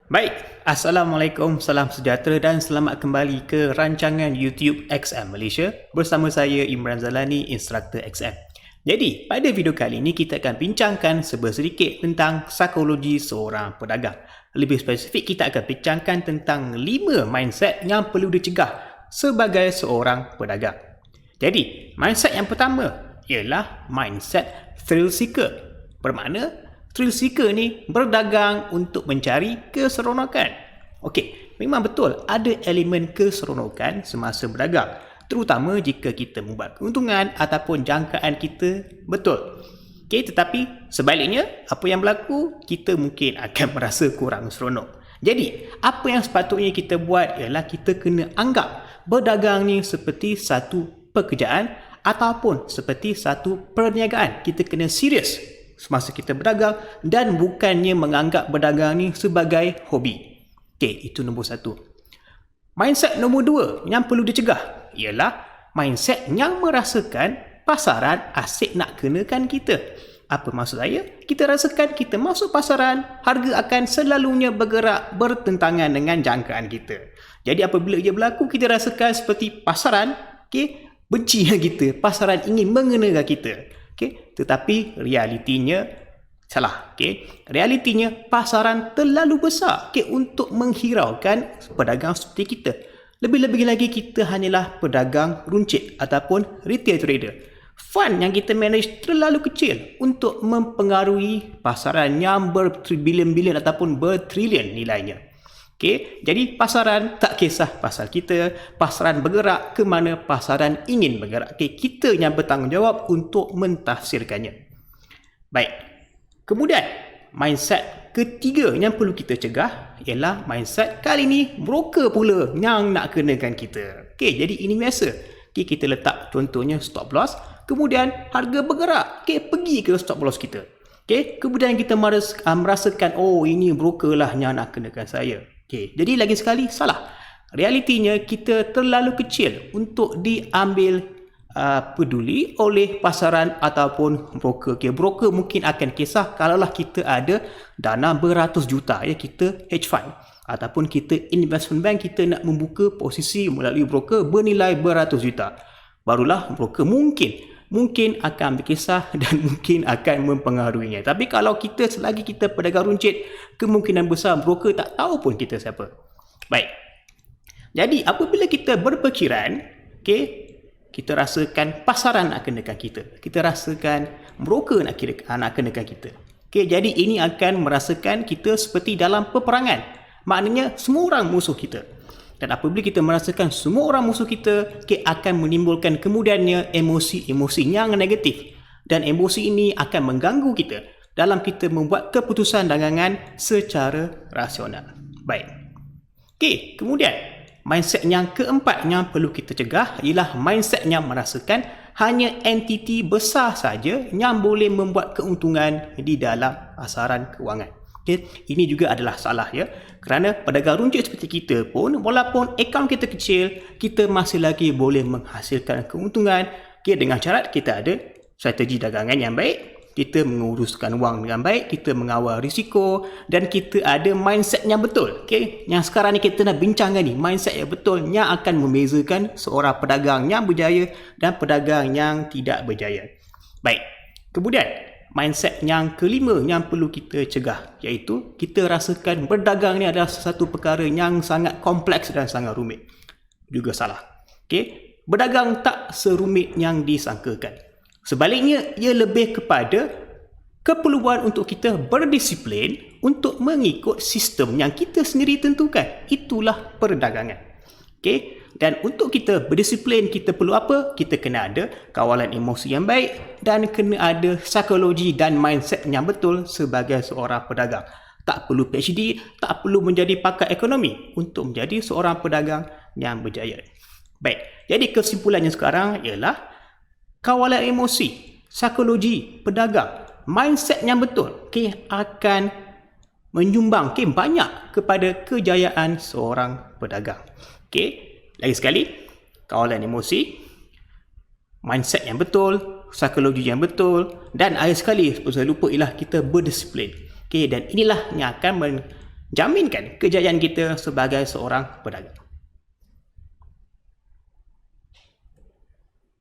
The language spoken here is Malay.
Baik, Assalamualaikum, salam sejahtera dan selamat kembali ke rancangan YouTube XM Malaysia bersama saya Imran Zalani, instruktur XM. Jadi, pada video kali ini kita akan bincangkan sedikit tentang psikologi seorang pedagang. Lebih spesifik, kita akan bincangkan tentang 5 mindset yang perlu dicegah sebagai seorang pedagang. Jadi, mindset yang pertama ialah mindset thrill seeker. Bermakna thrill seeker ni berdagang untuk mencari keseronokan. Okey, memang betul ada elemen keseronokan semasa berdagang, terutama jika kita membuat keuntungan ataupun jangkaan kita betul. Okey, tetapi sebaliknya, apa yang berlaku, kita mungkin akan merasa kurang seronok. Jadi, apa yang sepatutnya kita buat ialah kita kena anggap berdagang ni seperti satu pekerjaan ataupun seperti satu perniagaan. Kita kena serius semasa kita berdagang dan bukannya menganggap berdagang ni sebagai hobi. Okey, itu nombor 1. Mindset nombor 2 yang perlu dicegah ialah mindset yang merasakan pasaran asyik nak kenakan kita. Apa maksud saya? Kita rasakan kita masuk pasaran, harga akan selalunya bergerak bertentangan dengan jangkaan kita. Jadi apabila ia berlaku, kita rasakan seperti pasaran benci kita, pasaran ingin mengenakan kita. Okay. Tetapi realitinya salah. Okay. Realitinya pasaran terlalu besar untuk menghiraukan pedagang seperti kita. Lebih-lebih lagi kita hanyalah pedagang runcit ataupun retail trader. Fund yang kita manage terlalu kecil untuk mempengaruhi pasaran yang berbilion-bilion ataupun bertrilion nilainya. Okay. Jadi pasaran tak kisah pasal kita, pasaran bergerak ke mana pasaran ingin bergerak. Okay. Kita yang bertanggungjawab untuk mentafsirkannya. Baik. Kemudian, mindset ketiga yang perlu kita cegah ialah mindset kali ni broker pula yang nak kenakan kita. Okay. Jadi ini biasa. Okay. Kita letak contohnya stop loss, kemudian harga bergerak. Okay. Pergi ke stop loss kita. Okay. Kemudian kita merasakan, oh ini broker lah yang nak kenakan saya. Okay. Jadi lagi sekali salah. Realitinya kita terlalu kecil untuk diambil peduli oleh pasaran ataupun broker. Okay. Broker mungkin akan kisah kalaulah kita ada dana beratus juta, kita hedge fund ataupun kita investment bank, kita nak membuka posisi melalui broker bernilai beratus juta. Barulah broker mungkin akan berkisah dan mungkin akan mempengaruhinya. Tapi kalau kita selagi kita pedagang runcit, kemungkinan besar broker tak tahu pun kita siapa. Baik. Jadi apabila kita berfikiran, kita rasakan pasaran nak kenakan kita. Kita rasakan broker nak kenakan kita. Jadi ini akan merasakan kita seperti dalam peperangan. Maknanya semua orang musuh kita. Dan apabila kita merasakan semua orang musuh kita, akan menimbulkan kemudiannya emosi-emosi yang negatif. Dan emosi ini akan mengganggu kita dalam kita membuat keputusan dagangan secara rasional. Baik. Kemudian mindset yang keempat yang perlu kita cegah ialah mindset yang merasakan hanya entiti besar saja yang boleh membuat keuntungan di dalam pasaran kewangan. Ini juga adalah salah kerana pedagang runcit seperti kita pun, walaupun akaun kita kecil, kita masih lagi boleh menghasilkan keuntungan dengan syarat kita ada strategi dagangan yang baik, kita menguruskan wang dengan baik, kita mengawal risiko dan kita ada mindset yang betul. Yang sekarang ni kita nak bincangkan ni, mindset yang betul yang akan membezakan seorang pedagang yang berjaya dan pedagang yang tidak berjaya. Baik. Kemudian mindset yang kelima yang perlu kita cegah, iaitu kita rasakan berdagang ni adalah sesuatu perkara yang sangat kompleks dan sangat rumit. Juga salah. Berdagang tak serumit yang disangkakan. Sebaliknya, ia lebih kepada keperluan untuk kita berdisiplin untuk mengikut sistem yang kita sendiri tentukan. Itulah perdagangan. Dan untuk kita berdisiplin, kita perlu apa? Kita kena ada kawalan emosi yang baik dan kena ada psikologi dan mindset yang betul sebagai seorang pedagang. Tak perlu PhD, tak perlu menjadi pakar ekonomi untuk menjadi seorang pedagang yang berjaya. Baik, jadi kesimpulannya sekarang ialah kawalan emosi, psikologi pedagang, mindset yang betul akan menyumbang banyak kepada kejayaan seorang pedagang. Lagi sekali, kawalan emosi, mindset yang betul, psikologi yang betul dan akhir sekali, seperti saya lupa, ialah kita berdisiplin. Dan inilah yang akan jaminkan kejayaan kita sebagai seorang pedagang.